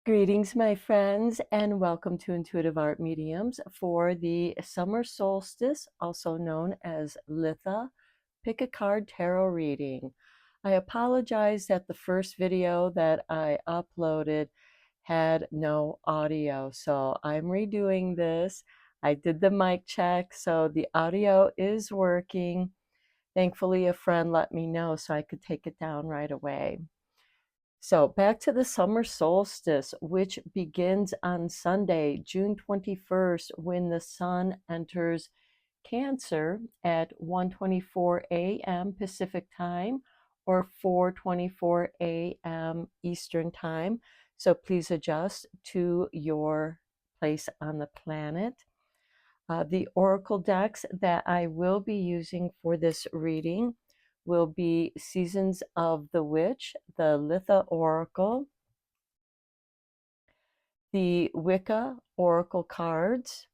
Greetings, my friends, and welcome to Intuitive Art Mediums for the summer solstice, also known as Litha Pick a Card Tarot reading. I apologize that the first video that I uploaded had no audio, so I'm redoing this. I did the mic check, so the audio is working. Thankfully, a friend let me know so I could take it down right away. So back to the summer solstice, which begins on Sunday, June 21st, when the sun enters Cancer at 1:24 a.m. Pacific time or 4:24 a.m. Eastern time. So please adjust to your place on the planet. The oracle decks that I will be using for this reading will be Seasons of the Witch, the Litha Oracle, the Wicca Oracle cards,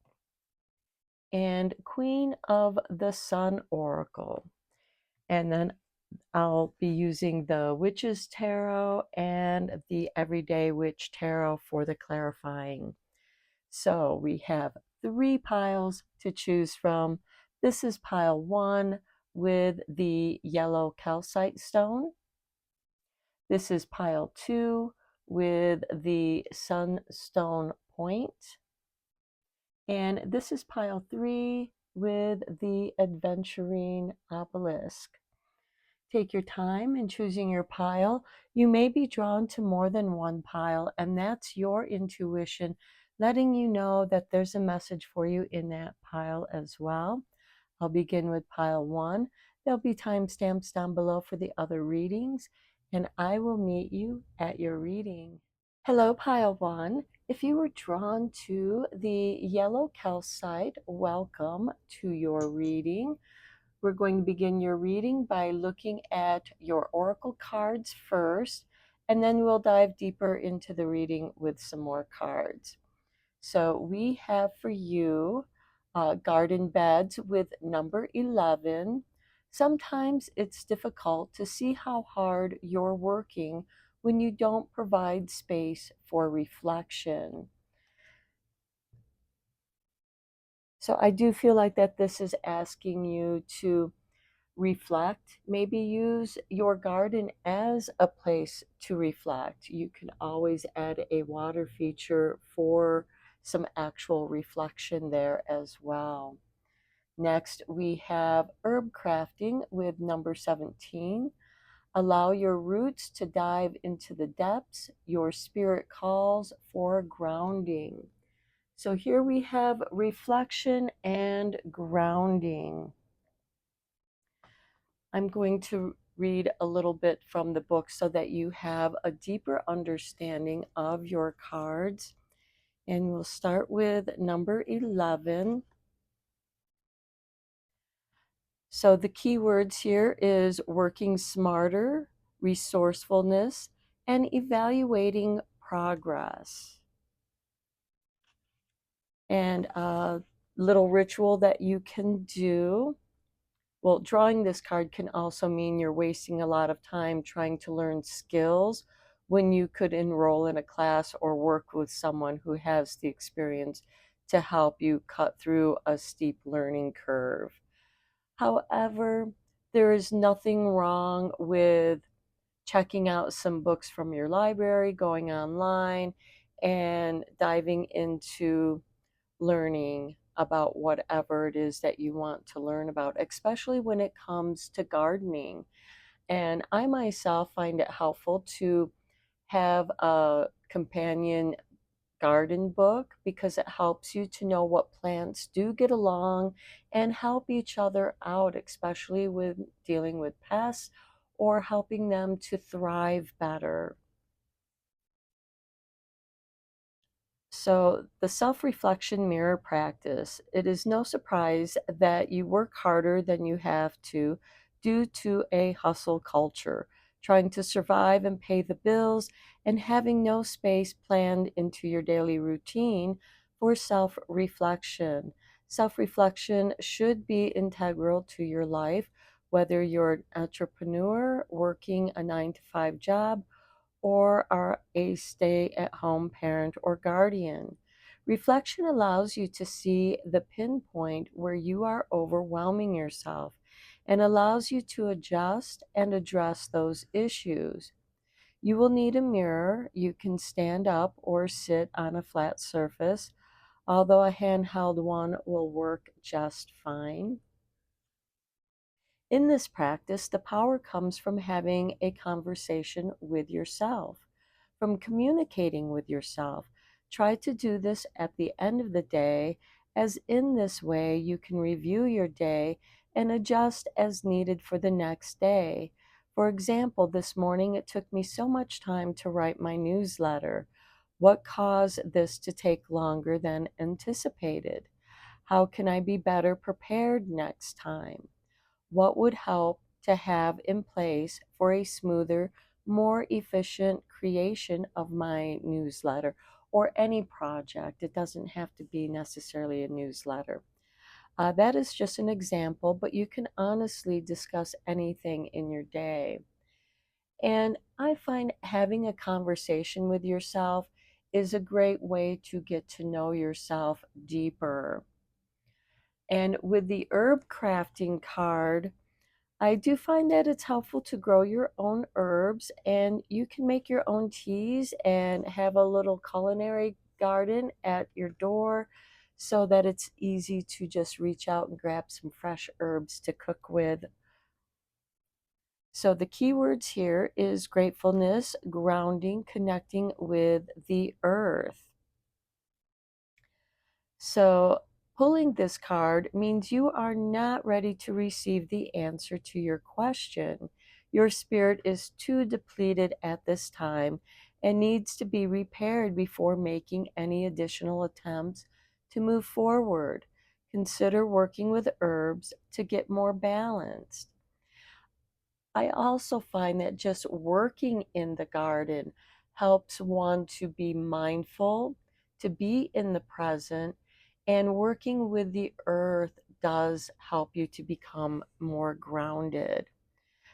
and Queen of the Sun Oracle. And then I'll be using the Witch's Tarot and the Everyday Witch Tarot for the clarifying. So we have 3 piles to choose from. This is pile 1 with the yellow calcite stone. This is pile 2 with the sunstone point. And this is pile 3 with the adventuring obelisk. Take your time in choosing your pile. You may be drawn to more than one pile, and that's your intuition letting you know that there's a message for you in that pile as well. I'll begin with pile 1. There'll be timestamps down below for the other readings, and I will meet you at your reading. Hello, pile 1. If you were drawn to the yellow calcite, welcome to your reading. We're going to begin your reading by looking at your oracle cards first, and then we'll dive deeper into the reading with some more cards. So we have for you garden beds with number 11. Sometimes it's difficult to see how hard you're working when you don't provide space for reflection. So I do feel like that this is asking you to reflect, maybe use your garden as a place to reflect. You can always add a water feature for some actual reflection there as well. Next, we have herb crafting with number 17. Allow your roots to dive into the depths. Your spirit calls for grounding. So here we have reflection and grounding. I'm going to read a little bit from the book so that you have a deeper understanding of your cards. And we'll start with number 11. So the key words here is working smarter, resourcefulness, and evaluating progress. And a little ritual that you can do. Well, drawing this card can also mean you're wasting a lot of time trying to learn skills when you could enroll in a class or work with someone who has the experience to help you cut through a steep learning curve. However, there is nothing wrong with checking out some books from your library, going online, and diving into learning about whatever it is that you want to learn about, especially when it comes to gardening. And I myself find it helpful to have a companion garden book because it helps you to know what plants do get along and help each other out, especially with dealing with pests or helping them to thrive better. So the self-reflection mirror practice, it is no surprise that you work harder than you have to due to a hustle culture, trying to survive and pay the bills and having no space planned into your daily routine for self-reflection. Self-reflection should be integral to your life, whether you're an entrepreneur working a 9-to-5 job or are a stay-at-home parent or guardian. Reflection allows you to see the pinpoint where you are overwhelming yourself and allows you to adjust and address those issues. You will need a mirror. You can stand up or sit on a flat surface, although a handheld one will work just fine. In this practice, the power comes from having a conversation with yourself, from communicating with yourself. Try to do this at the end of the day, as in this way you can review your day and adjust as needed for the next day. For example, this morning it took me so much time to write my newsletter. What caused this to take longer than anticipated? How can I be better prepared next time? What would help to have in place for a smoother, more efficient creation of my newsletter or any project? It doesn't have to be necessarily a newsletter. That is just an example, but you can honestly discuss anything in your day. And I find having a conversation with yourself is a great way to get to know yourself deeper. And with the herb crafting card, I do find that it's helpful to grow your own herbs, and you can make your own teas and have a little culinary garden at your door so that it's easy to just reach out and grab some fresh herbs to cook with. So the keywords here is gratefulness, grounding, connecting with the earth. So pulling this card means you are not ready to receive the answer to your question. Your spirit is too depleted at this time and needs to be repaired before making any additional attempts to move forward. Consider working with herbs to get more balanced. I also find that just working in the garden helps one to be mindful, to be in the present, and working with the earth does help you to become more grounded.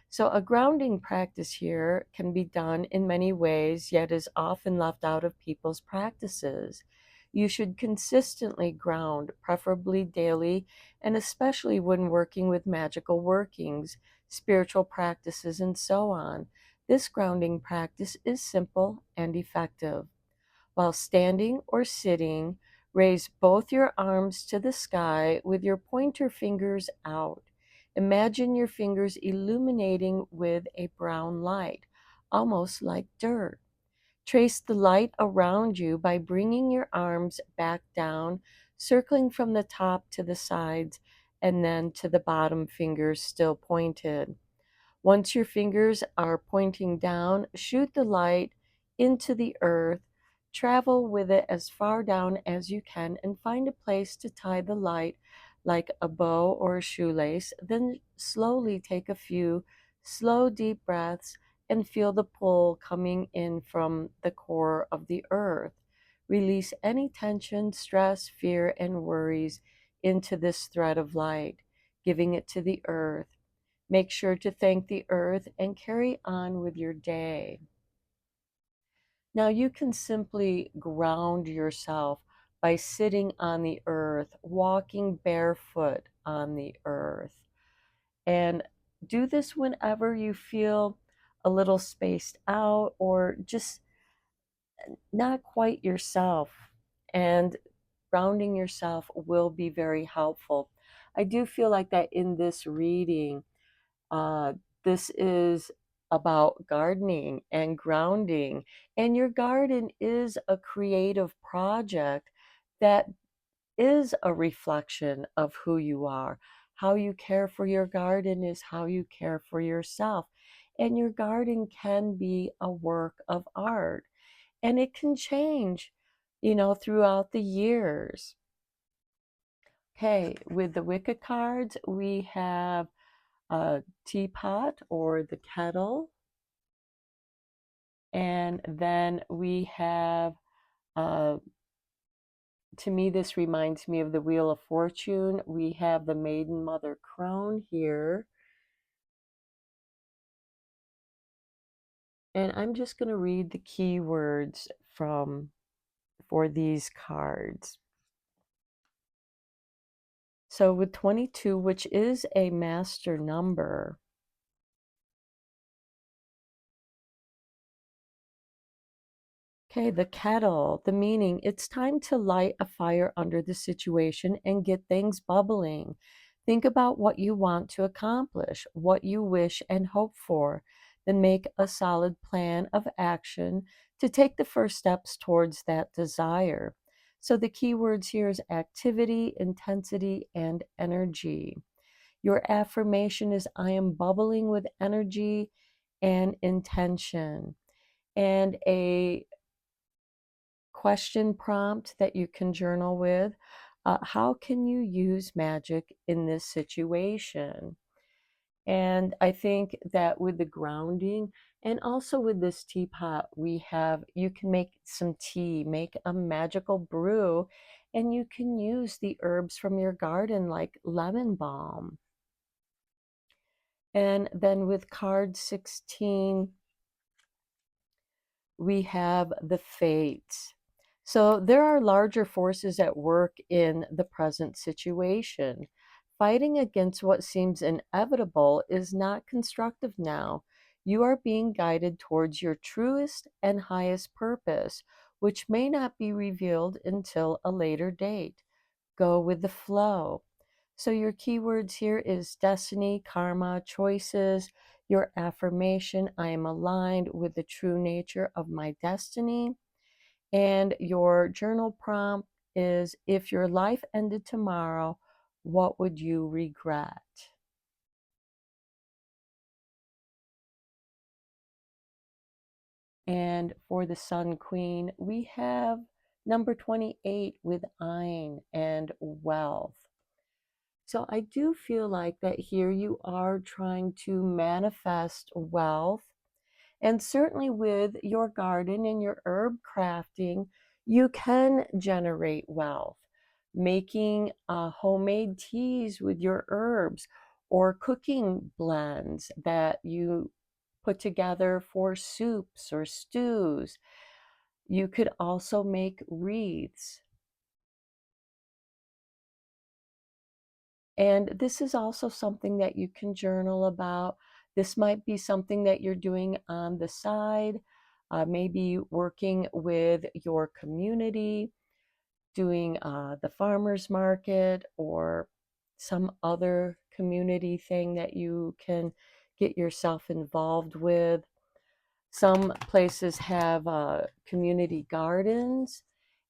So, a grounding practice here can be done in many ways, yet is often left out of people's practices. You should consistently ground, preferably daily, and especially when working with magical workings, spiritual practices, and so on. This grounding practice is simple and effective. While standing or sitting, raise both your arms to the sky with your pointer fingers out. Imagine your fingers illuminating with a brown light, almost like dirt. Trace the light around you by bringing your arms back down, circling from the top to the sides, and then to the bottom fingers still pointed. Once your fingers are pointing down, shoot the light into the earth, travel with it as far down as you can, and find a place to tie the light like a bow or a shoelace. Then slowly take a few slow, deep breaths and feel the pull coming in from the core of the earth. Release any tension, stress, fear, and worries into this thread of light, giving it to the earth. Make sure to thank the earth and carry on with your day. Now, you can simply ground yourself by sitting on the earth, walking barefoot on the earth, and do this whenever you feel a little spaced out or just not quite yourself. And grounding yourself will be very helpful. I do feel like that in this reading, Uh, this is about gardening and grounding, and your garden is a creative project that is a reflection of who you are. How you care for your garden is how you care for yourself. And your garden can be a work of art, and it can change, throughout the years. Okay, with the Wicca cards, we have teapot or the kettle. And then we have, uh, to me, this reminds me of the Wheel of Fortune. We have the Maiden Mother Crone here. And I'm just going to read the keywords for these cards. So with 22, which is a master number, okay, the kettle, the meaning, it's time to light a fire under the situation and get things bubbling. Think about what you want to accomplish, what you wish and hope for, then make a solid plan of action to take the first steps towards that desire. So the key words here is activity, intensity, and energy. Your affirmation is I am bubbling with energy and intention. And a question prompt that you can journal with. How can you use magic in this situation? And I think that with the grounding and also with this teapot, you can make some tea, make a magical brew, and you can use the herbs from your garden like lemon balm. And then with card 16, we have the fates. So there are larger forces at work in the present situation. Fighting against what seems inevitable is not constructive now. You are being guided towards your truest and highest purpose, which may not be revealed until a later date. Go with the flow. So your keywords here is destiny, karma, choices, your affirmation, I am aligned with the true nature of my destiny. And your journal prompt is if your life ended tomorrow, what would you regret? And for the Sun Queen, we have number 28 with Ein and wealth. So I do feel like that here you are trying to manifest wealth. And certainly with your garden and your herb crafting, you can generate wealth. Making homemade teas with your herbs or cooking blends that you put together for soups or stews. You could also make wreaths. And this is also something that you can journal about. This might be something that you're doing on the side, maybe working with your community, doing the farmer's market or some other community thing that you can get yourself involved with. Some places have community gardens,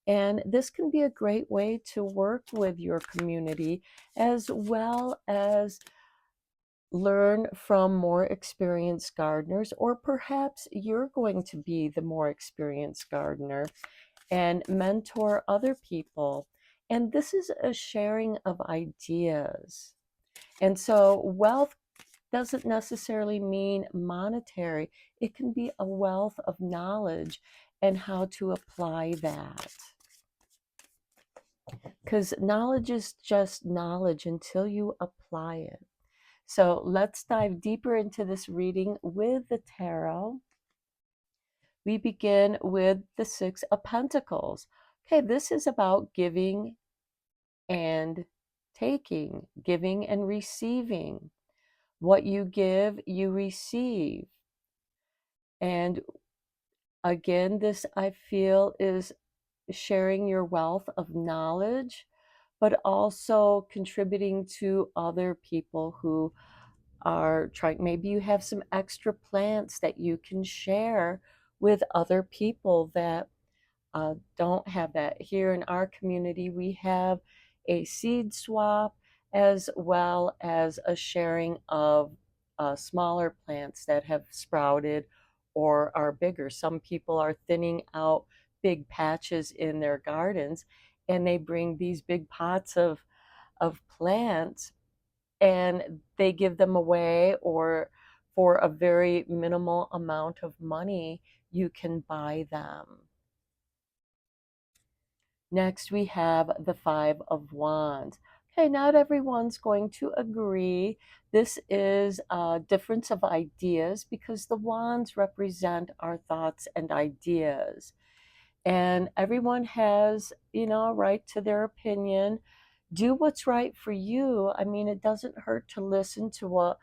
and this can be a great way to work with your community as well as learn from more experienced gardeners, or perhaps you're going to be the more experienced gardener and mentor other people. And this is a sharing of ideas. And so wealth doesn't necessarily mean monetary, it can be a wealth of knowledge and how to apply that. Because knowledge is just knowledge until you apply it. So let's dive deeper into this reading with the tarot. We begin with the Six of Pentacles. Okay, this is about giving and taking, giving and receiving. What you give, you receive. And again, this I feel is sharing your wealth of knowledge, but also contributing to other people who are trying. Maybe you have some extra plants that you can share with other people that don't have that. Here in our community, we have a seed swap as well as a sharing of smaller plants that have sprouted or are bigger. Some people are thinning out big patches in their gardens and they bring these big pots of plants and they give them away, or for a very minimal amount of money, you can buy them. Next, we have the Five of Wands. Okay, not everyone's going to agree. This is a difference of ideas because the wands represent our thoughts and ideas. And everyone has, a right to their opinion. Do what's right for you. I mean, it doesn't hurt to listen to what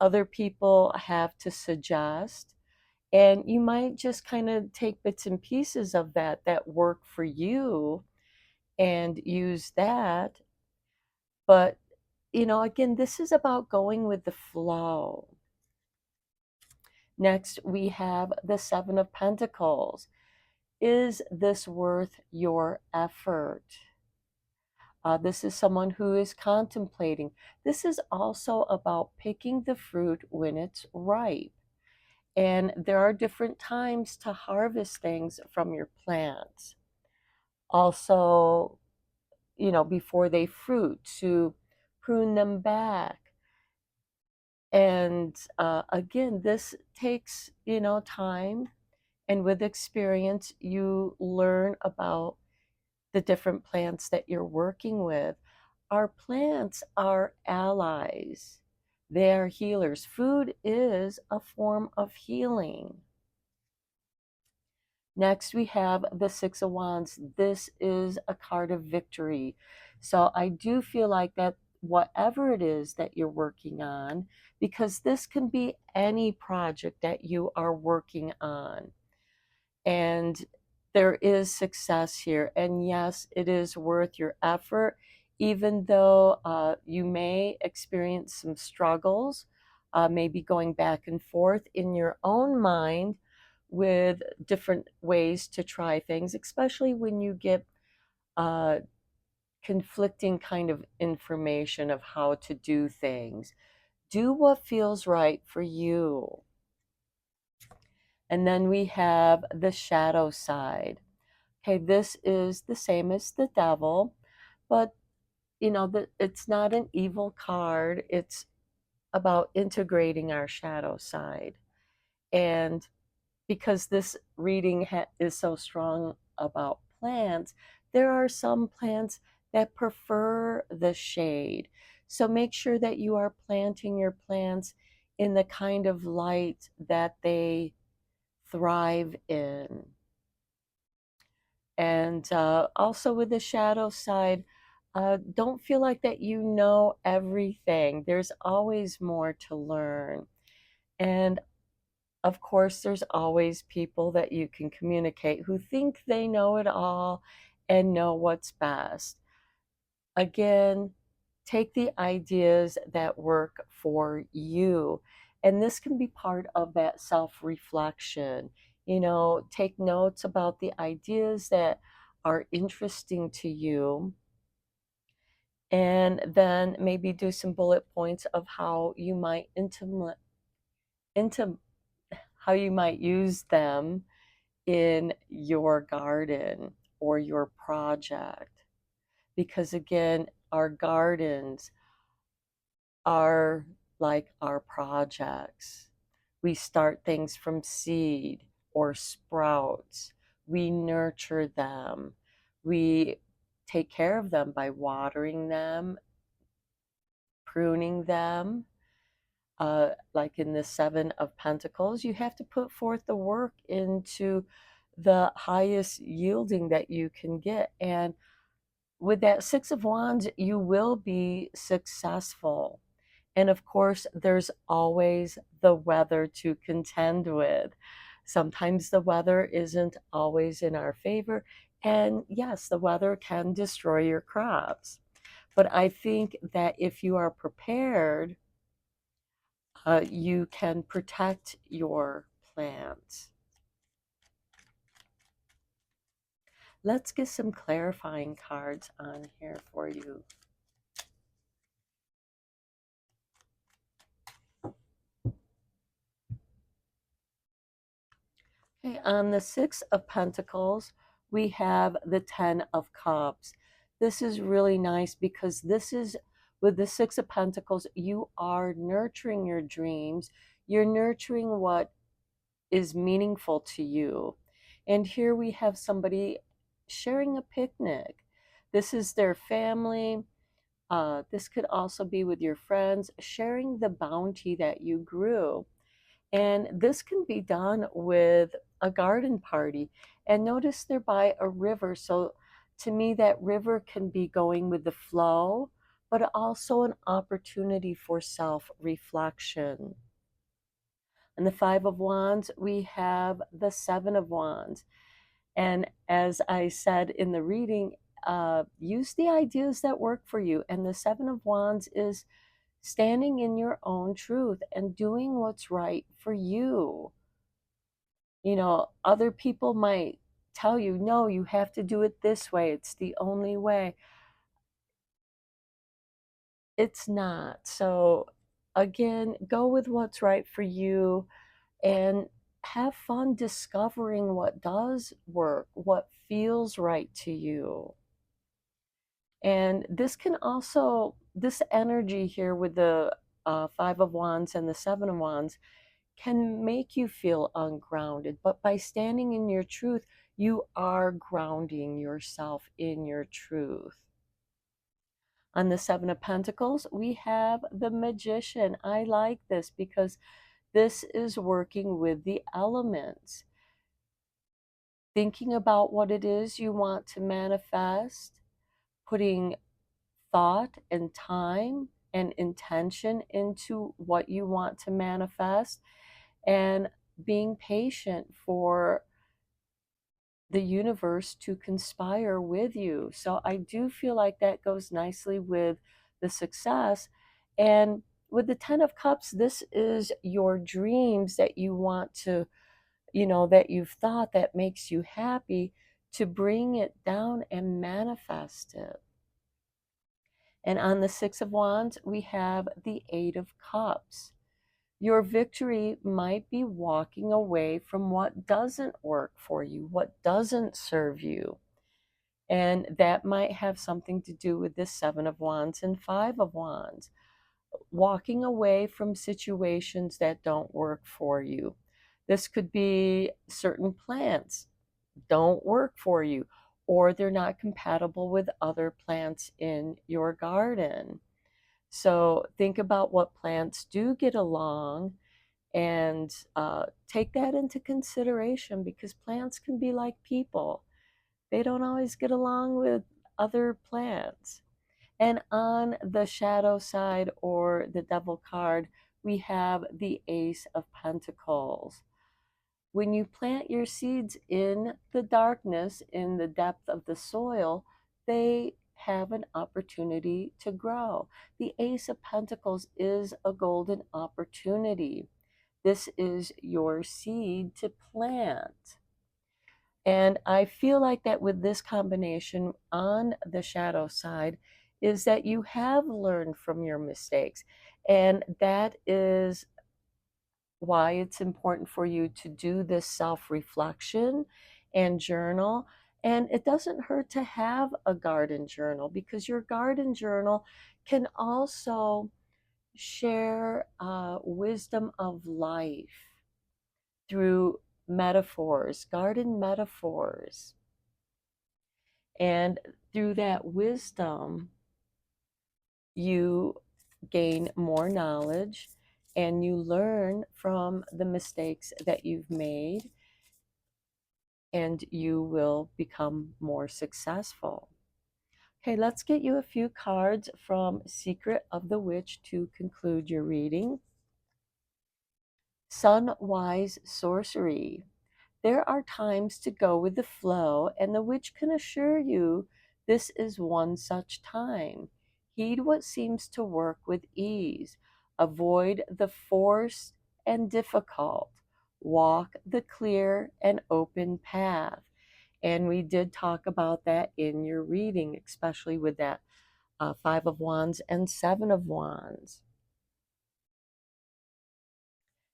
other people have to suggest. And you might just kind of take bits and pieces of that work for you and use that. But, again, this is about going with the flow. Next, we have the Seven of Pentacles. Is this worth your effort? This is someone who is contemplating. This is also about picking the fruit when it's ripe. And there are different times to harvest things from your plants. Also, before they fruit, to prune them back. And again, this takes, time. And with experience, you learn about the different plants that you're working with. Our plants are allies. They are healers. Food is a form of healing. Next, we have the Six of Wands. This is a card of victory. So I do feel like that whatever it is that you're working on, because this can be any project that you are working on. And there is success here. And yes, it is worth your effort, even though you may experience some struggles, maybe going back and forth in your own mind with different ways to try things, especially when you get uh, conflicting kind of information of how to do things. Do what feels right for you. And then we have the shadow side. Okay, this is the same as the devil, but it's not an evil card. It's about integrating our shadow side. And because this reading is so strong about plants, there are some plants that prefer the shade. So make sure that you are planting your plants in the kind of light that they thrive in. And also with the shadow side, don't feel like that you know everything. There's always more to learn. And of course, there's always people that you can communicate who think they know it all and know what's best. Again, take the ideas that work for you. And this can be part of that self reflection. Take notes about the ideas that are interesting to you, and then maybe do some bullet points of how you might into how you might use them in your garden or your project. Because again, our gardens are like our projects. We start things from seed or sprouts. We nurture them. We take care of them by watering them, pruning them. Like in the Seven of Pentacles, you have to put forth the work into the highest yielding that you can get. And with that Six of Wands, you will be successful. And of course, there's always the weather to contend with. Sometimes the weather isn't always in our favor. And yes, the weather can destroy your crops. But I think that if you are prepared, you can protect your plants. Let's get some clarifying cards on here for you. Okay, on the Six of Pentacles, we have the Ten of Cups. This is really nice because this is, with the Six of Pentacles, you are nurturing your dreams. You're nurturing what is meaningful to you. And here we have somebody sharing a picnic. This is their family. This could also be with your friends, sharing the bounty that you grew. And this can be done with a garden party. And notice they're by a river. So to me, that river can be going with the flow, but also an opportunity for self reflection. And the Five of Wands, we have the Seven of Wands. And as I said in the reading, use the ideas that work for you. And the Seven of Wands is standing in your own truth and doing what's right for you. You know, other people might tell you, no, you have to do it this way. It's the only way. It's not. So, again, go with what's right for you and have fun discovering what does work, what feels right to you. And this can also, this energy here with the Five of Wands and the Seven of Wands can make you feel ungrounded. But by standing in your truth, you are grounding yourself in your truth. On the Seven of Pentacles, we have the Magician. I like this because this is working with the elements. Thinking about what it is you want to manifest, putting thought and time and intention into what you want to manifest, and being patient for the universe to conspire with you. So I do feel like that goes nicely with the success. And with the Ten of Cups, this is your dreams that you want to, you know, that you've thought that makes you happy, to bring it down and manifest it. And on the Six of Wands, we have the Eight of Cups. Your victory might be walking away from what doesn't work for you, what doesn't serve you. And that might have something to do with the Seven of Wands and Five of Wands. Walking away from situations that don't work for you. This could be certain plants don't work for you, or they're not compatible with other plants in your garden. So think about what plants do get along, and take that into consideration, because plants can be like people. They don't always get along with other plants. And on the shadow side, or the devil card, we have the Ace of Pentacles. When you plant your seeds in the darkness, in the depth of the soil, they have an opportunity to grow. The Ace of Pentacles is a golden opportunity. This is your seed to plant. And I feel like that with this combination on the shadow side is that you have learned from your mistakes. And that is why it's important for you to do this self-reflection and journal. And it doesn't hurt to have a garden journal, because your garden journal can also share wisdom of life through metaphors, garden metaphors. And through that wisdom, you gain more knowledge and you learn from the mistakes that you've made, and you will become more successful. Okay, let's get you a few cards from Secret of the Witch to conclude your reading. Sunwise Sorcery. There are times to go with the flow, and the witch can assure you this is one such time. Heed what seems to work with ease. Avoid the forced and difficult. Walk the clear and open path. And we did talk about that in your reading, especially with that Five of Wands and Seven of Wands.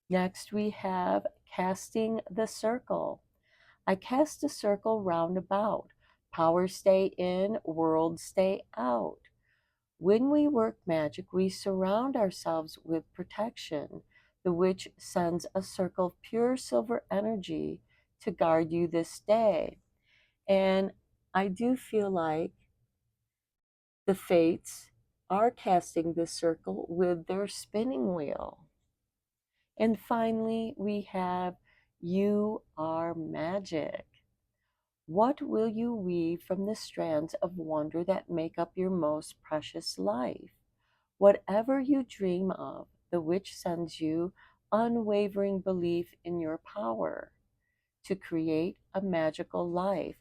Next, we have Casting the Circle. I cast a circle round about. Powers stay in, worlds stay out. When we work magic, we surround ourselves with protection. The witch sends a circle of pure silver energy to guard you this day. And I do feel like the fates are casting this circle with their spinning wheel. And finally, we have you are magic. What will you weave from the strands of wonder that make up your most precious life? Whatever you dream of, the witch sends you unwavering belief in your power to create a magical life.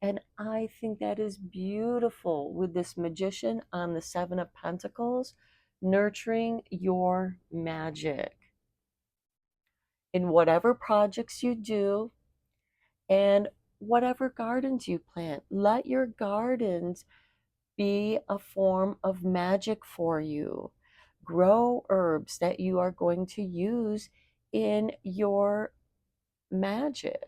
And I think that is beautiful with this magician on the Seven of Pentacles, nurturing your magic in whatever projects you do and whatever gardens you plant. Let your gardens be a form of magic for you. Grow herbs that you are going to use in your magic.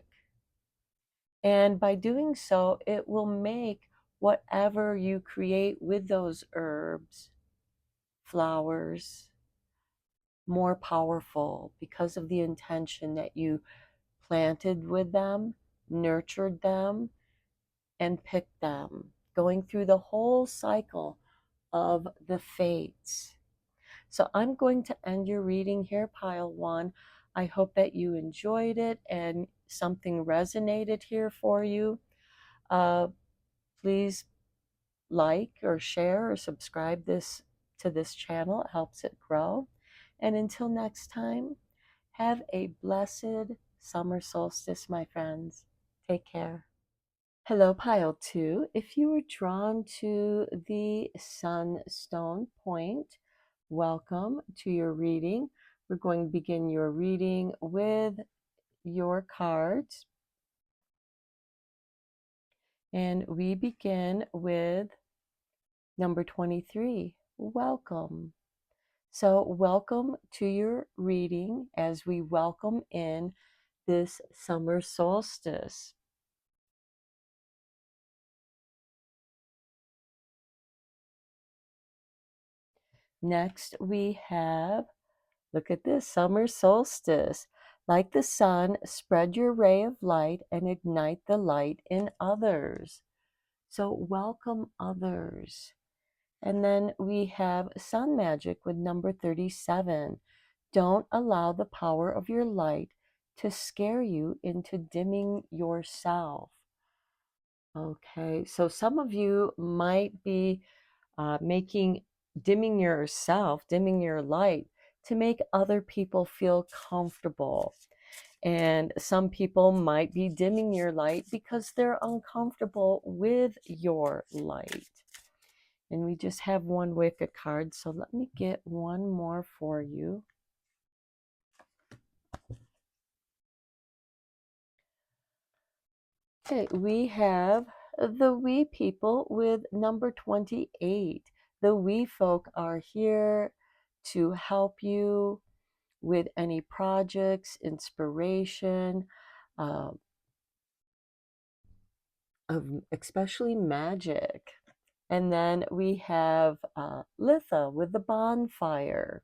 And by doing so, it will make whatever you create with those herbs, flowers, more powerful because of the intention that you planted with them, nurtured them, and picked them, going through the whole cycle of the fates. So I'm going to end your reading here, pile one. I hope that you enjoyed it and something resonated here for you. Please like or share or subscribe to this channel. It helps it grow. And until next time, have a blessed summer solstice, my friends. Take care. Hello, pile two. If you were drawn to the sunstone point, welcome to your reading. We're going to begin your reading with your cards. And we begin with number 23. Welcome. So, welcome to your reading as we welcome in this summer solstice. Next, we have, look at this, summer solstice. Like the sun, spread your ray of light and ignite the light in others. So, welcome others. And then we have sun magic with number 37. Don't allow the power of your light to scare you into dimming yourself. Okay, so some of you might be dimming yourself, dimming your light to make other people feel comfortable. And some people might be dimming your light because they're uncomfortable with your light. And we just have one Wicca card, so let me get one more for you. Okay, we have the wee people with number 28. The wee folk are here to help you with any projects, inspiration, uh, especially magic. And then we have Litha with the bonfire.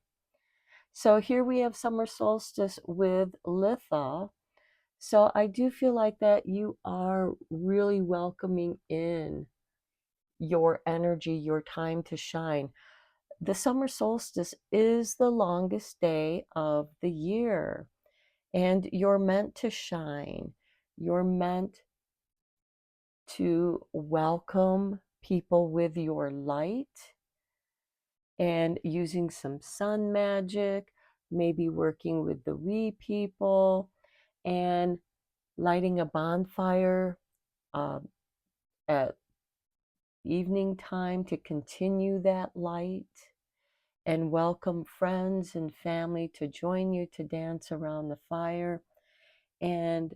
So here we have summer solstice with Litha. So I do feel like that you are really welcoming in your energy, your time to shine. The summer solstice is the longest day of the year, and you're meant to shine. You're meant to welcome people with your light and using some sun magic, maybe working with the wee people and lighting a bonfire at evening time to continue that light and welcome friends and family to join you to dance around the fire. And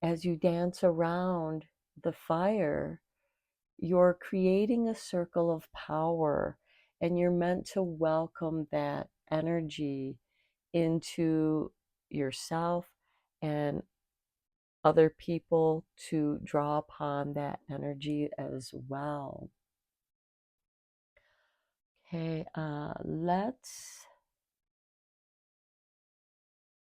as you dance around the fire, you're creating a circle of power, and you're meant to welcome that energy into yourself and other people to draw upon that energy as well. Okay,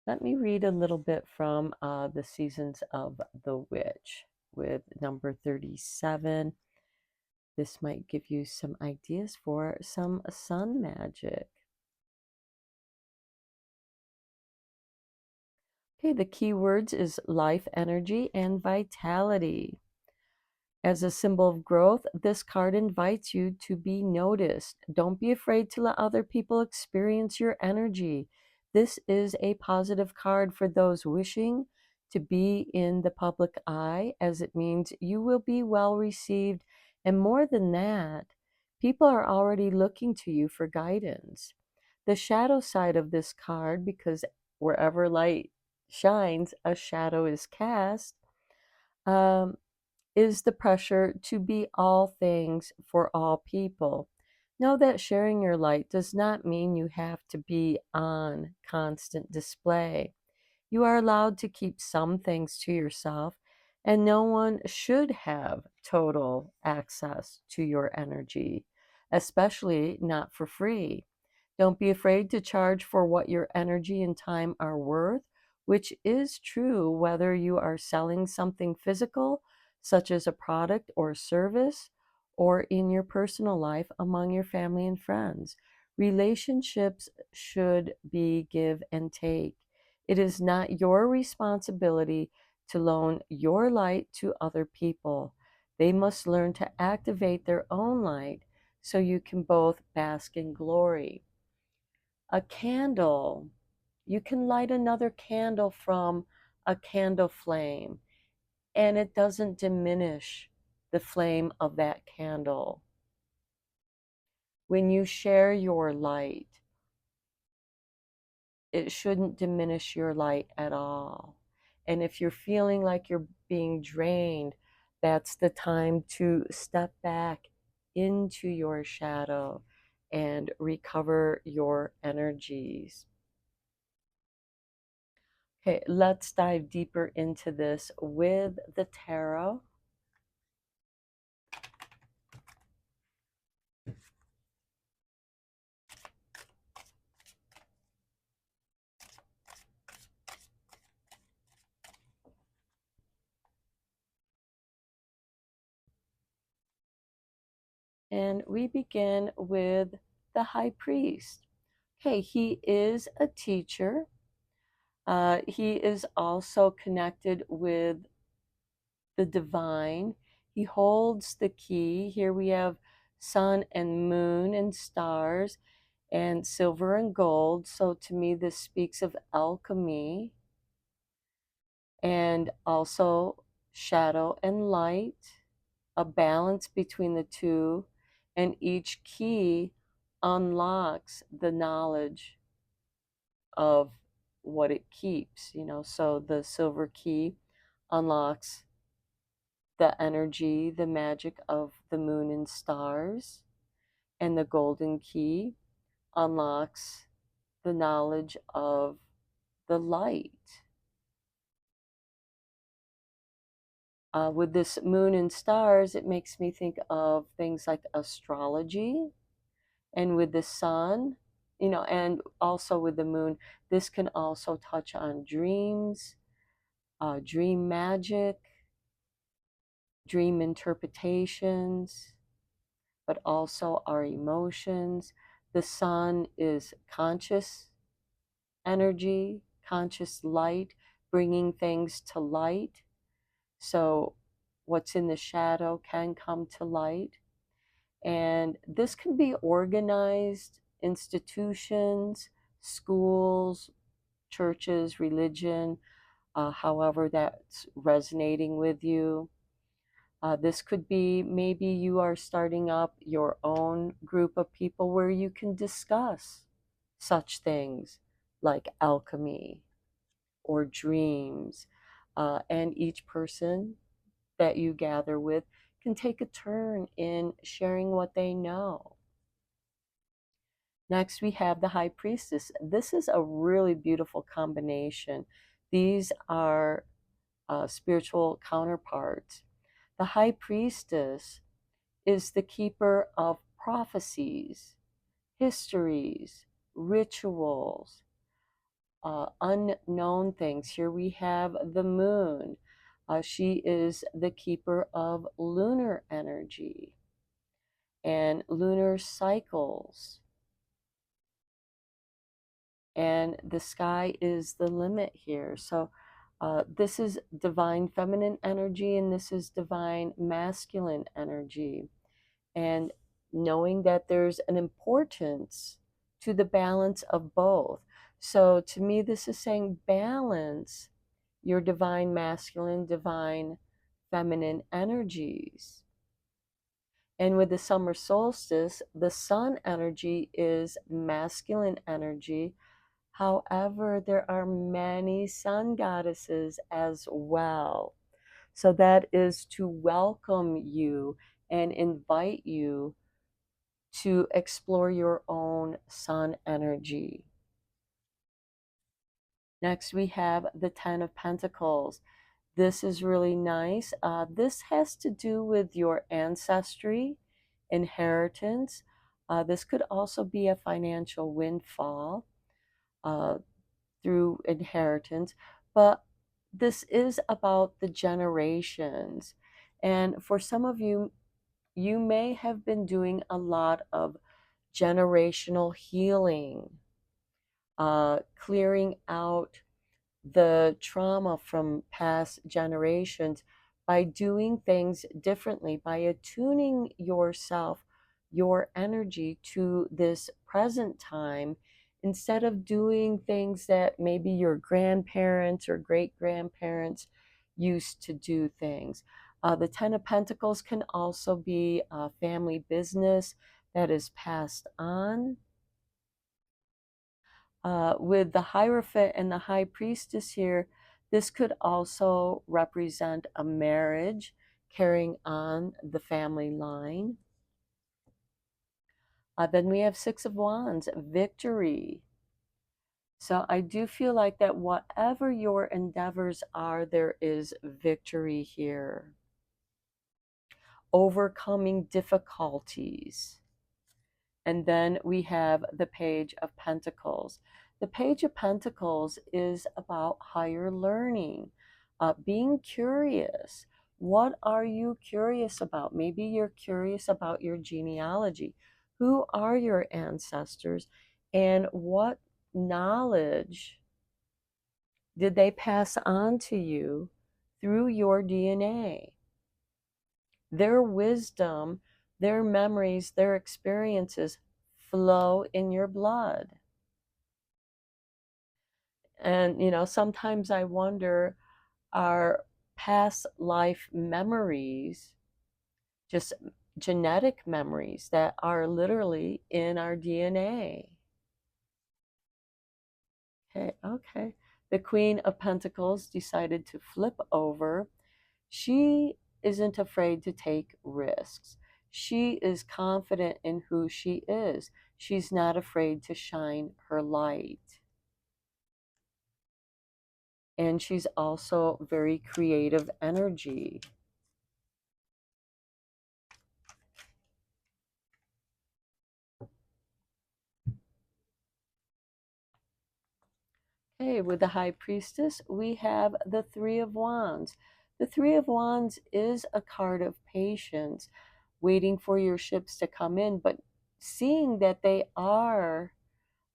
let me read a little bit from the Seasons of the Witch with number 37. This might give you some ideas for some sun magic. Okay, the key words is life, energy, and vitality. As a symbol of growth, this card invites you to be noticed. Don't be afraid to let other people experience your energy. This is a positive card for those wishing to be in the public eye, as it means you will be well received. And more than that, people are already looking to you for guidance. The shadow side of this card, because wherever light shines, a shadow is cast. Um, is the pressure to be all things for all people. Know that sharing your light does not mean you have to be on constant display. You are allowed to keep some things to yourself, and no one should have total access to your energy, especially not for free. Don't be afraid to charge for what your energy and time are worth, which is true whether you are selling something physical, such as a product or service, or in your personal life among your family and friends. Relationships should be give and take. It is not your responsibility to loan your light to other people. They must learn to activate their own light so you can both bask in glory. A candle, you can light another candle from a candle flame, and it doesn't diminish the flame of that candle. When you share your light, it shouldn't diminish your light at all. And if you're feeling like you're being drained, that's the time to step back into your shadow and recover your energies. Okay, let's dive deeper into this with the tarot. And we begin with the high priest. Okay, he is a teacher. He is also connected with the divine. He holds the key. Here we have sun and moon and stars and silver and gold. So to me, this speaks of alchemy and also shadow and light, a balance between the two. And each key unlocks the knowledge of what it keeps, So the silver key unlocks the energy, the magic of the moon and stars, and the golden key unlocks the knowledge of the light. With this moon and stars, it makes me think of things like astrology, and with the sun, and also with the moon, this can also touch on dreams, dream magic, dream interpretations, but also our emotions. The sun is conscious energy, conscious light, bringing things to light. So what's in the shadow can come to light. And this can be organized institutions, schools, churches, religion, however that's resonating with you. This could be maybe you are starting up your own group of people where you can discuss such things like alchemy or dreams. And each person that you gather with can take a turn in sharing what they know. Next, we have the high priestess. This is a really beautiful combination. These are spiritual counterparts. The high priestess is the keeper of prophecies, histories, rituals, unknown things. Here we have the moon. She is the keeper of lunar energy. and lunar cycles. And the sky is the limit here. So this is divine feminine energy, and this is divine masculine energy. And knowing that there's an importance to the balance of both. So to me, this is saying balance your divine masculine, divine feminine energies. And with the summer solstice, the sun energy is masculine energy. However, there are many sun goddesses as well. So that is to welcome you and invite you to explore your own sun energy. Next, we have the Ten of Pentacles. This is really nice. This has to do with your ancestry, inheritance. This could also be a financial windfall through inheritance, but this is about the generations. And for some of you, you may have been doing a lot of generational healing, clearing out the trauma from past generations by doing things differently, by attuning yourself, your energy to this present time, instead of doing things that maybe your grandparents or great grandparents used to do things. The Ten of Pentacles can also be a family business that is passed on. With the Hierophant and the High Priestess here, this could also represent a marriage carrying on the family line. Then we have Six of Wands, victory. So I do feel like that whatever your endeavors are, there is victory here. Overcoming difficulties. And then we have the Page of Pentacles. The Page of Pentacles is about higher learning, being curious. What are you curious about? Maybe you're curious about your genealogy. Who are your ancestors? And what knowledge did they pass on to you through your DNA? Their wisdom, their memories, their experiences flow in your blood. And, you know, sometimes I wonder, are past life memories just genetic memories that are literally in our DNA? Okay, okay. The Queen of Pentacles decided to flip over. She isn't afraid to take risks. She is confident in who she is. She's not afraid to shine her light. And she's also very creative energy. Okay, with the High Priestess, we have the Three of Wands. The Three of Wands is a card of patience, waiting for your ships to come in, but seeing that they are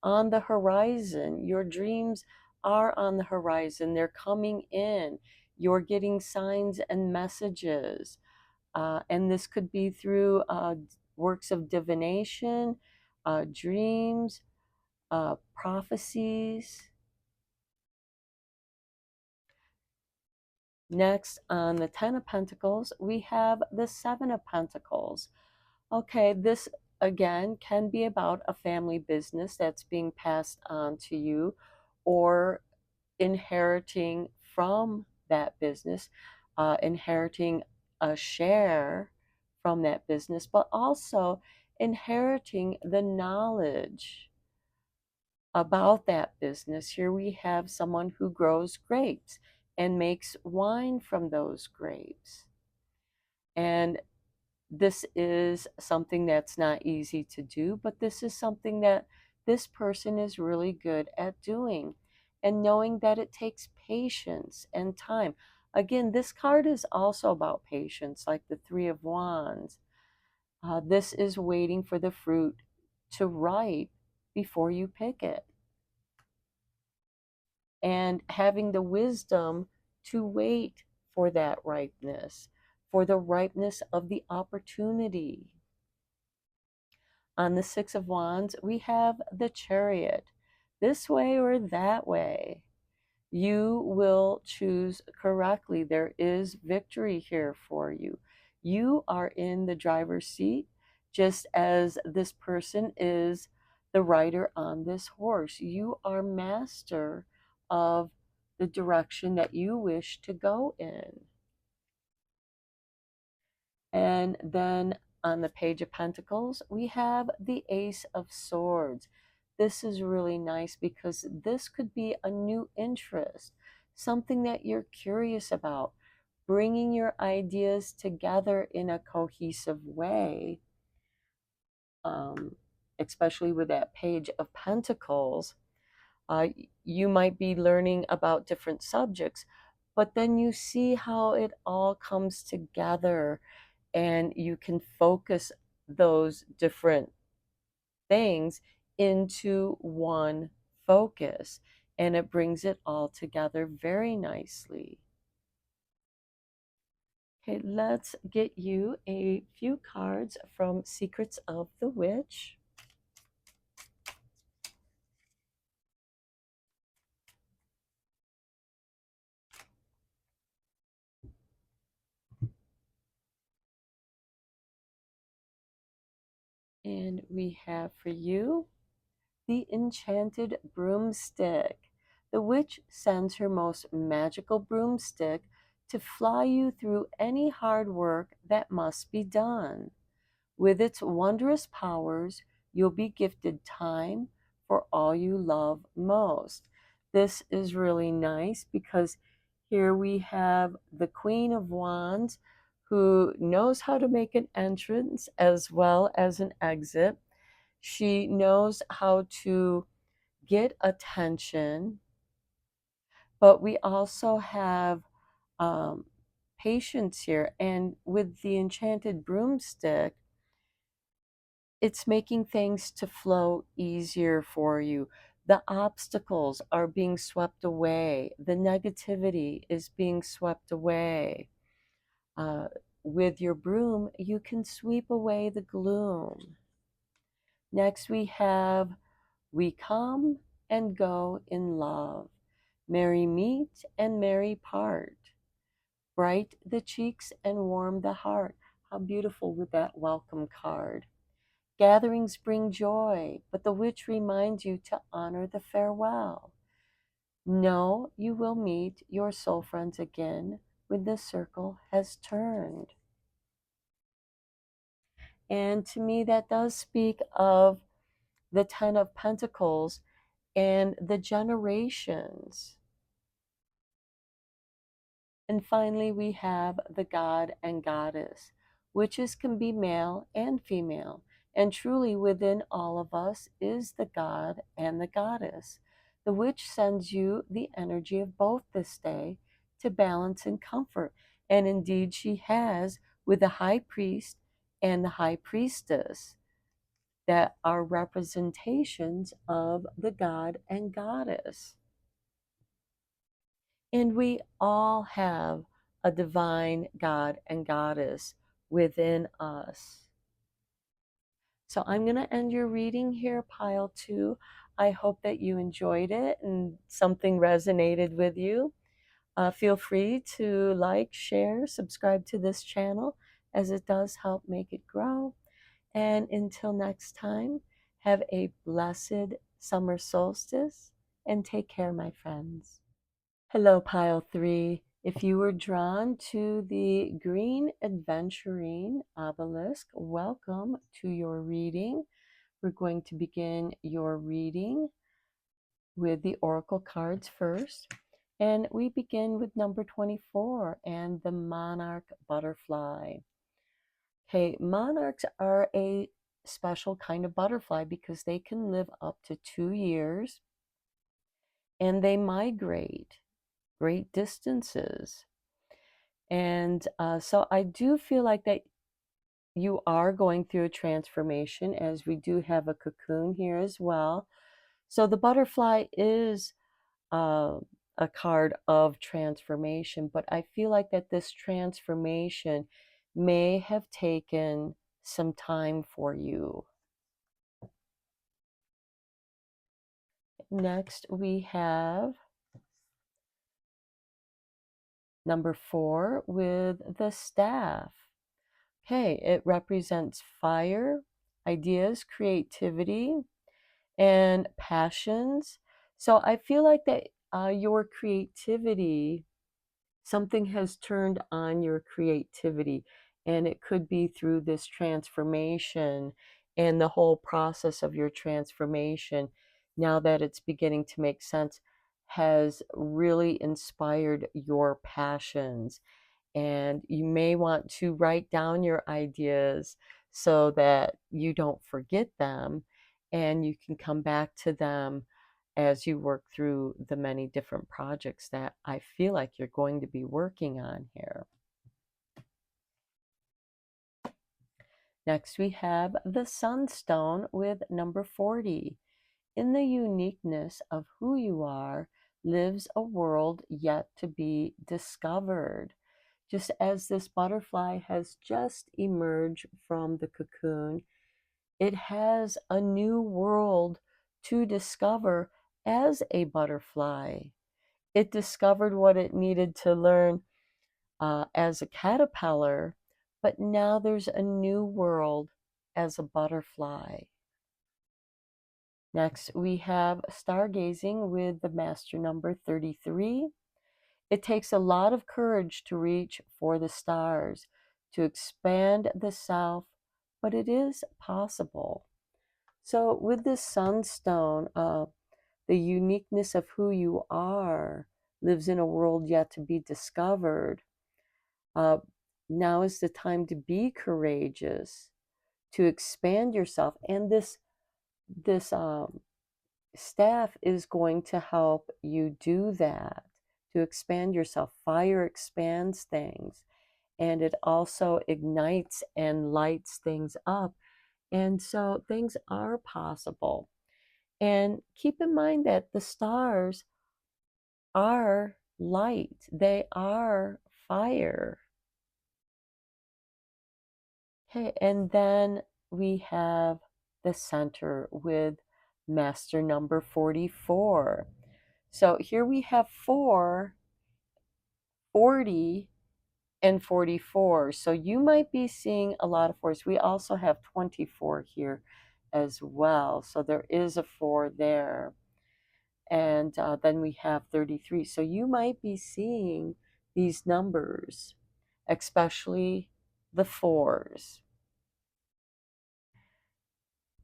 on the horizon. Your dreams are on the horizon. They're coming in. You're getting signs and messages. And this could be through works of divination, dreams, prophecies. Next, on the Ten of Pentacles, we have the Seven of Pentacles. Okay, this again can be about a family business that's being passed on to you, or inheriting from that business, inheriting a share from that business, but also inheriting the knowledge about that business. Here we have someone who grows grapes and makes wine from those grapes. And this is something that's not easy to do, but this is something that this person is really good at doing, and knowing that it takes patience and time. Again, this card is also about patience, like the Three of Wands. This is waiting for the fruit to ripe before you pick it, and having the wisdom to wait for that ripeness, for the ripeness of the opportunity. On the Six of Wands, we have the Chariot. This way or that way, you will choose correctly. There is victory here for you. You are in the driver's seat, just as this person is the rider on this horse. You are master of the direction that you wish to go in. And then on the Page of Pentacles, we have the Ace of Swords. This is really nice because this could be a new interest, something that you're curious about, bringing your ideas together in a cohesive way, especially with that Page of Pentacles. You might be learning about different subjects, but then you see how it all comes together and you can focus those different things into one focus, and it brings it all together very nicely. Okay, let's get you a few cards from Secrets of the Witch. And we have for you the Enchanted Broomstick. The witch sends her most magical broomstick to fly you through any hard work that must be done. With its wondrous powers, you'll be gifted time for all you love most. This is really nice because here we have the Queen of Wands, who knows how to make an entrance as well as an exit. She knows how to get attention, but we also have um, patience here. And with the Enchanted Broomstick, it's making things to flow easier for you. The obstacles are being swept away. The negativity is being swept away. Uh, with your broom, you can sweep away the gloom. Next, we have We Come and Go in Love. Merry meet and merry part. Bright the cheeks and warm the heart. How beautiful with that welcome card. Gatherings bring joy, but the witch reminds you to honor the farewell. Know you will meet your soul friends again when the circle has turned. And to me, that does speak of the Ten of Pentacles and the generations. And finally, we have the God and Goddess. Witches can be male and female, and truly within all of us is the God and the Goddess. The witch sends you the energy of both this day to balance and comfort, and indeed she has with the High Priest and the High Priestess that are representations of the God and Goddess. And we all have a divine God and Goddess within us. So I'm going to end your reading here, pile 2. I hope that you enjoyed it and something resonated with you. Feel free to like, share, subscribe to this channel, as it does help make it grow. And until next time, have a blessed summer solstice and take care, my friends. Hello, pile 3. If you were drawn to the green aventurine obelisk, welcome to your reading. We're going to begin your reading with the oracle cards first. And we begin with number 24 and the monarch butterfly. Okay, monarchs are a special kind of butterfly because they can live up to 2 years and they migrate great distances. And so I do feel like that you are going through a transformation, as we do have a cocoon here as well. So the butterfly is uh, a card of transformation, but I feel like that this transformation may have taken some time for you. Next, we have number 4 with the staff. Okay, it represents fire, ideas, creativity, and passions. So I feel like that your creativity, something has turned on your creativity, and it could be through this transformation and the whole process of your transformation, now that it's beginning to make sense, has really inspired your passions. And you may want to write down your ideas so that you don't forget them, and you can come back to them as you work through the many different projects that I feel like you're going to be working on here. Next, we have the Sunstone with number 40. In the uniqueness of who you are lives a world yet to be discovered. Just as this butterfly has just emerged from the cocoon, it has a new world to discover as a butterfly. It discovered what it needed to learn as a caterpillar, but now there's a new world as a butterfly. Next, we have stargazing with the master number 33. It takes a lot of courage to reach for the stars, to expand the self, but it is possible. So, with this sunstone, the uniqueness of who you are lives in a world yet to be discovered. Uh, Now is the time to be courageous, to expand yourself, and this staff is going to help you do that, to expand yourself. Fire expands things, and it also ignites and lights things up. And so things are possible. And keep in mind that the stars are light, they are fire. Okay, and then we have the center with master number 44. So here we have 4, 40, and 44. So you might be seeing a lot of 4s. We also have 24 here as well. So there is a 4 there. And then we have 33. So you might be seeing these numbers, especially the 4s.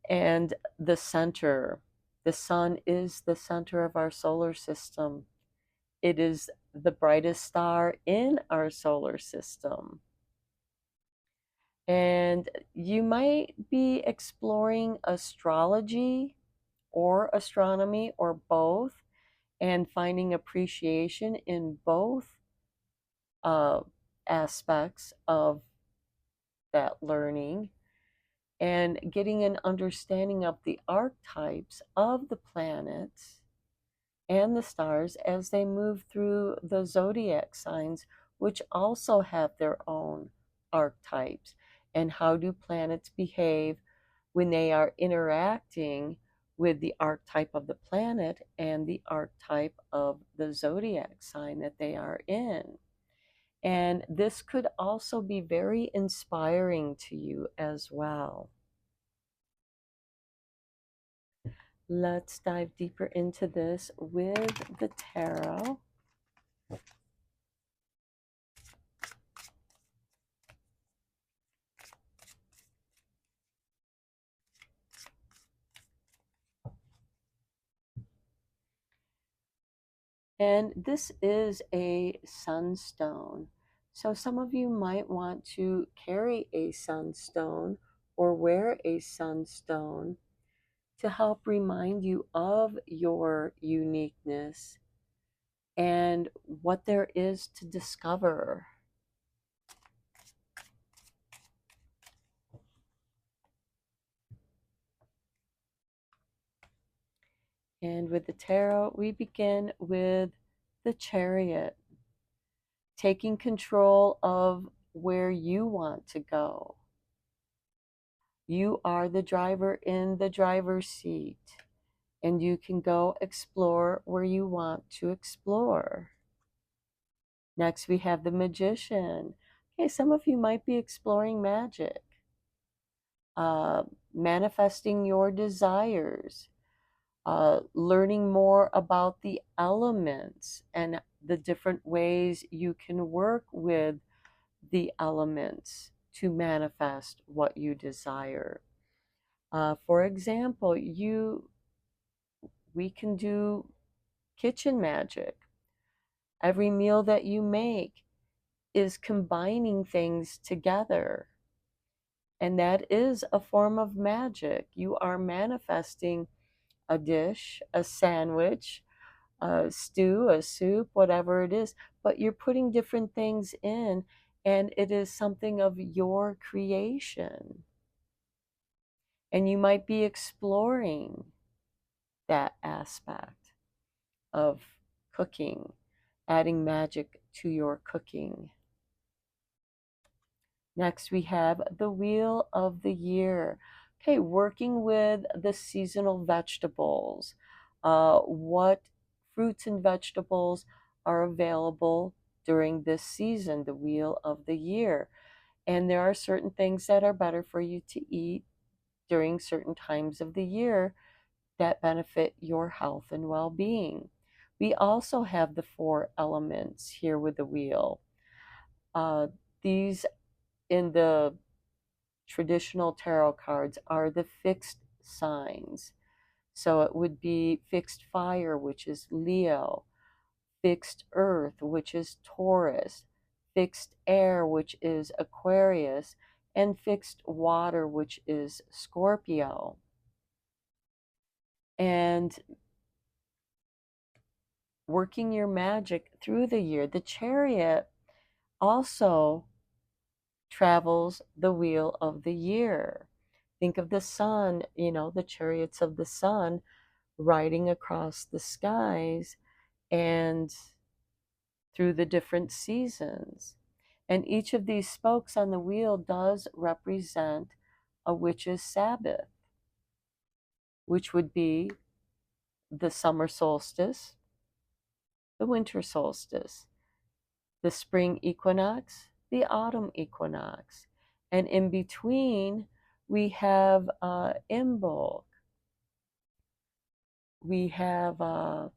And the center, the sun is the center of our solar system. It is the brightest star in our solar system. And you might be exploring astrology or astronomy or both, and finding appreciation in both uh, aspects of that learning, and getting an understanding of the archetypes of the planets and the stars as they move through the zodiac signs, which also have their own archetypes. And how do planets behave when they are interacting with the archetype of the planet and the archetype of the zodiac sign that they are in? And this could also be very inspiring to you as well. Let's dive deeper into this with the tarot. And this is a sunstone. So some of you might want to carry a sunstone or wear a sunstone to help remind you of your uniqueness and what there is to discover. And with the tarot, we begin with the Chariot, taking control of where you want to go. You are the driver in the driver's seat, and you can go explore where you want to explore. Next, we have the Magician. Okay, some of you might be exploring magic, uh, manifesting your desires, learning more about the elements and the different ways you can work with the elements to manifest what you desire. For example, we can do kitchen magic. Every meal that you make is combining things together. And that is a form of magic. You are manifesting a dish, a sandwich, a stew, a soup, whatever it is, but you're putting different things in, and it is something of your creation. And you might be exploring that aspect of cooking, adding magic to your cooking. Next, we have the Wheel of the Year. Okay, working with the seasonal vegetables. What fruits and vegetables are available during this season, the Wheel of the Year? And there are certain things that are better for you to eat during certain times of the year that benefit your health and well-being. We also have the 4 elements here with the wheel. These in the traditional tarot cards are the fixed signs. So it would be fixed fire, which is Leo, fixed earth, which is Taurus, fixed air, which is Aquarius, and fixed water, which is Scorpio. And working your magic through the year. The Chariot also travels the wheel of the year. Think of the sun, the chariots of the sun riding across the skies and through the different seasons. And each of these spokes on the wheel does represent a witch's Sabbath, which would be the summer solstice, the winter solstice, the spring equinox, the autumn equinox. And in between, we have Imbolc. We have,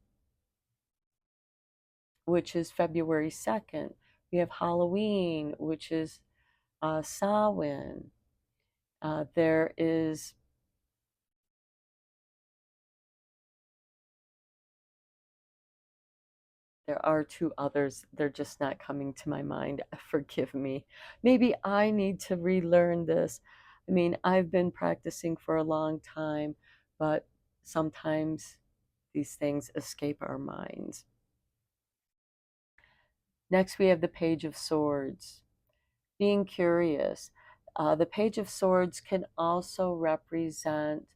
which is February 2nd. We have Halloween, which is Samhain. There is There are 2 others. They're just not coming to my mind. Forgive me. Maybe I need to relearn this. I mean, I've been practicing for a long time, but sometimes these things escape our minds. Next, we have the Page of Swords. Being curious. The Page of Swords can also represent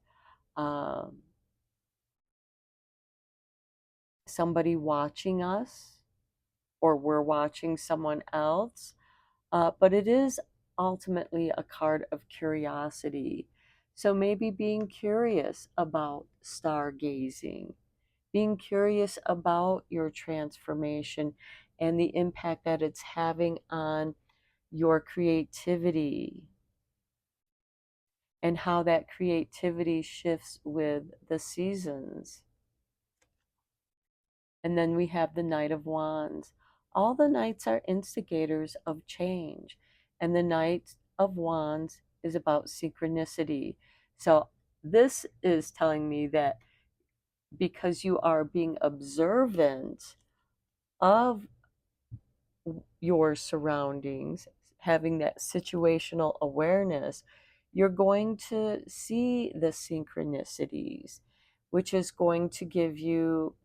somebody watching us, or we're watching someone else. But it is ultimately a card of curiosity. So maybe being curious about stargazing, being curious about your transformation and the impact that it's having on your creativity and how that creativity shifts with the seasons. And then we have the Knight of Wands. All the knights are instigators of change. And the Knight of Wands is about synchronicity. So this is telling me that because you are being observant of your surroundings, having that situational awareness, you're going to see the synchronicities, which is going to give you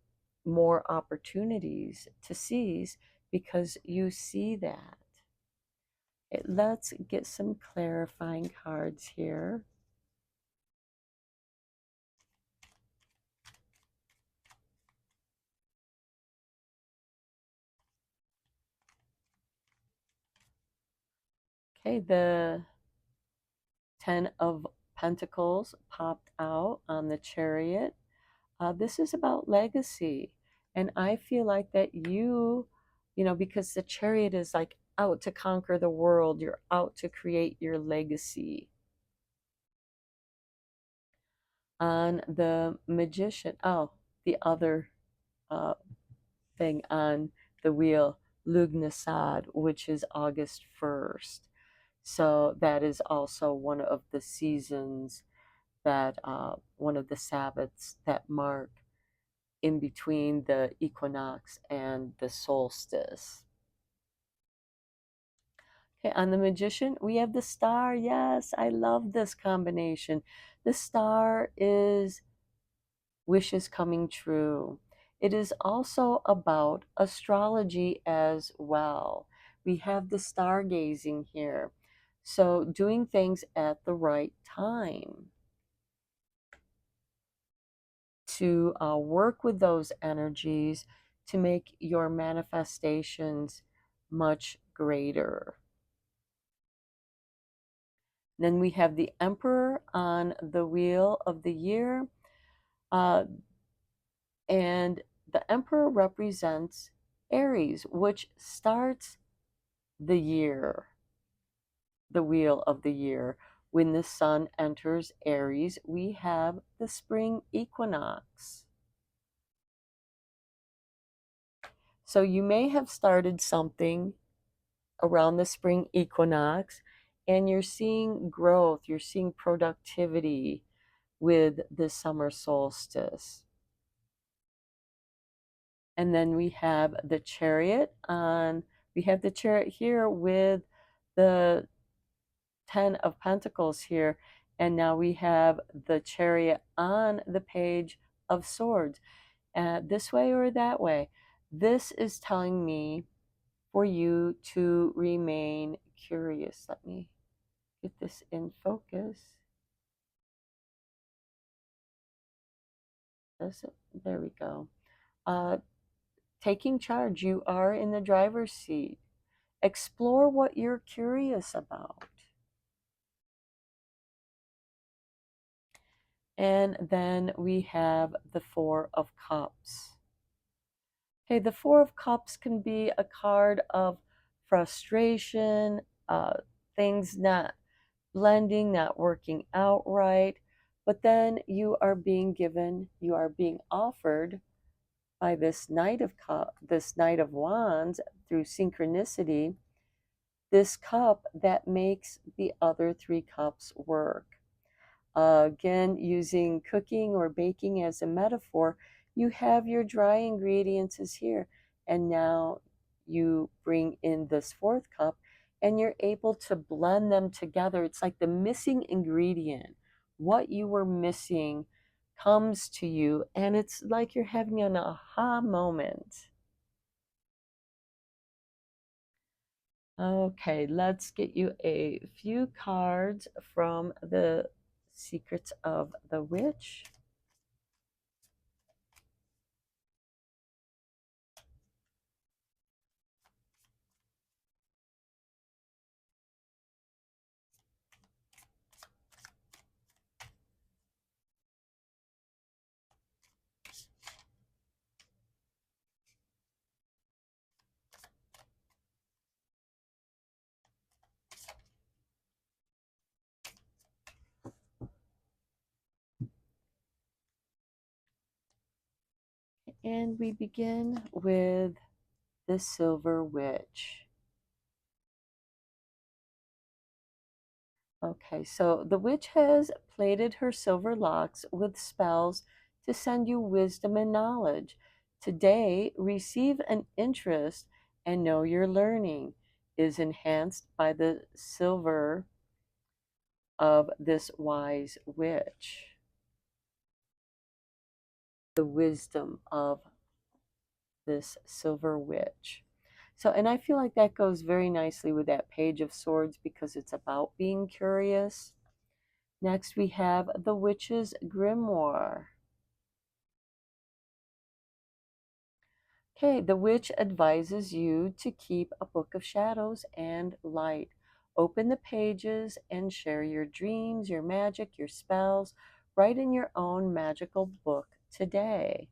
more opportunities to seize because you see that. Let's get some clarifying cards here. Okay, the Ten of Pentacles popped out on the Chariot. This is about legacy. And I feel like that because the Chariot is like out to conquer the world, you're out to create your legacy. On the Magician, the other uh, thing on the wheel, Lugnasad, which is August 1st. So that is also one of the seasons that, one of the Sabbaths that mark in between the equinox and the solstice. Okay, on the Magician, we have the Star. Yes, I love this combination. The Star is wishes coming true. It is also about astrology as well. We have the stargazing here. So, doing things at the right time to work with those energies to make your manifestations much greater. Then we have the Emperor on the wheel of the year. Uh, and the Emperor represents Aries, which starts the year, the wheel of the year. When the sun enters Aries, we have the spring equinox. So you may have started something around the spring equinox and you're seeing growth, you're seeing productivity with the summer solstice. And then we have the Chariot here with the Ten of Pentacles here, and now we have the Chariot on the Page of Swords. This way or that way. This is telling me for you to remain curious. Let me get this in focus. There we go. Taking charge. You are in the driver's seat. Explore what you're curious about. And then we have the Four of Cups. Okay, the Four of Cups can be a card of frustration, things not blending, not working out right. But then you are being offered by this this Knight of Wands through synchronicity, this cup that makes the other three cups work. Again, using cooking or baking as a metaphor, you have your dry ingredients is here, and now you bring in this fourth cup and you're able to blend them together. It's like the missing ingredient. What you were missing comes to you, and it's like you're having an aha moment. Okay, let's get you a few cards from the Secrets of the Witch. And we begin with the Silver Witch. Okay, so the witch has plaited her silver locks with spells to send you wisdom and knowledge. Today, receive an interest and know your learning is enhanced by the silver of this wise witch. The wisdom of this silver witch. So, and I feel like that goes very nicely with that Page of Swords because it's about being curious. Next, we have the Witch's Grimoire. Okay, the witch advises you to keep a book of shadows and light. Open the pages and share your dreams, your magic, your spells. Write in your own magical book today.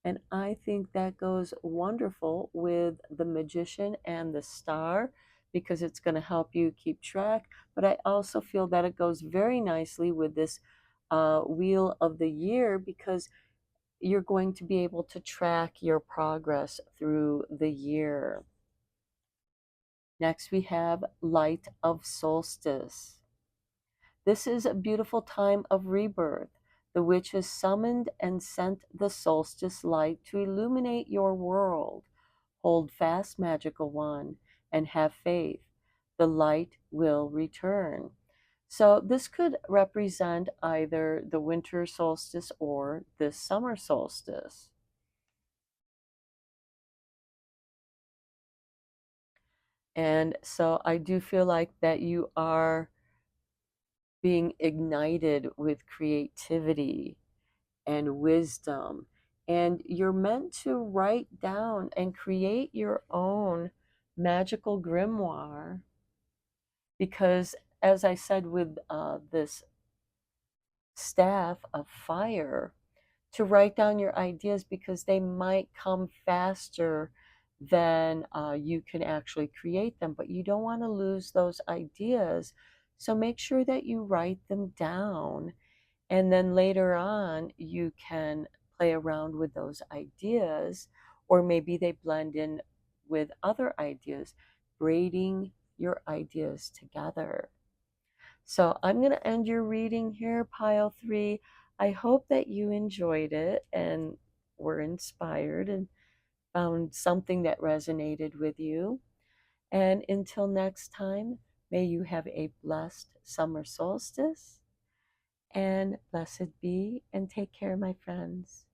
And I think that goes wonderful with the magician and the star because it's going to help you keep track. But I also feel that it goes very nicely with this wheel of the year because you're going to be able to track your progress through the year. Next, we have Light of Solstice. This is a beautiful time of rebirth. The witches summoned and sent the solstice light to illuminate your world. Hold fast, magical one, and have faith. The light will return. So this could represent either the winter solstice or the summer solstice. And so I do feel like that you are being ignited with creativity and wisdom. And you're meant to write down and create your own magical grimoire because, as I said, with this staff of fire, to write down your ideas because they might come faster than you can actually create them, but you don't want to lose those ideas. So make sure that you write them down, and then later on you can play around with those ideas, or maybe they blend in with other ideas, braiding your ideas together. So I'm going to end your reading here, pile 3. I hope that you enjoyed it and were inspired and found something that resonated with you. And until next time, may you have a blessed summer solstice and blessed be, and take care, my friends.